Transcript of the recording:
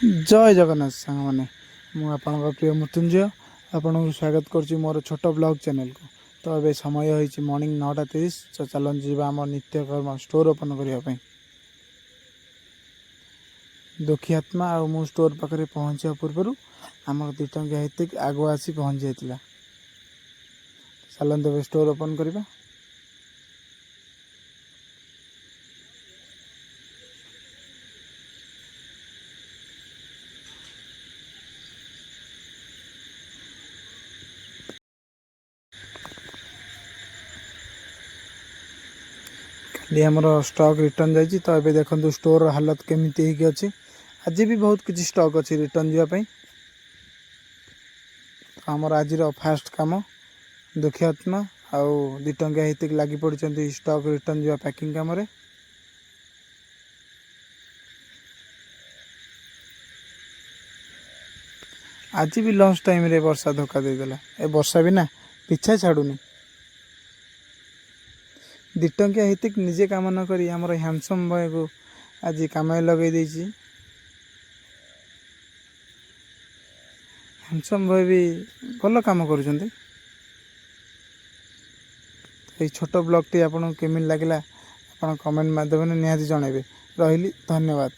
जय जगन्नाथ सांग मैंने मुझे प्रिय मृत्युंजय आपन को स्वागत करुच्ची मोर छोट ब्लॉग चैनल को। तो ये समय हो मॉर्निंग 9:30। तो चलन जा आम नित्यकर्म स्टोर ओपन करने दुखी आत्मा आ मु स्टोर पाखे पहुँचा पूर्व आम 2 टंकिया हेतु आगु आसी पहुँच जाता। चलन तेज स्टोर ओपन करवा। खाली आमर स्टॉक रिटर्न जाइए। तो ये देखो स्टोर हालत केमिति अच्छी। आज भी बहुत किसी स्टॉक अच्छी रिटर्न जावाई। तो आमर आज फास्ट काम दुखी आत्मा आउ 2 टंकिया हेतु लगी पड़ी स्टॉक रिटर्न जा पैकिंग काम। आज भी लंच टाइम रे वर्षा धोखा देदेला। ए वर्षा भी ना पीछा छाड़ूनी। 2 टंकिया हेतु निजे काम न करी आमर हैंडसम बॉय को आज काम लगे देछि। हैंडसम बॉय भी भल काम करुछन्ते। ये छोट ब्लॉग टी आपन केमिन लागला आपन कमेंट माध्यम निहाती जणाइबे। रहिली धन्यवाद।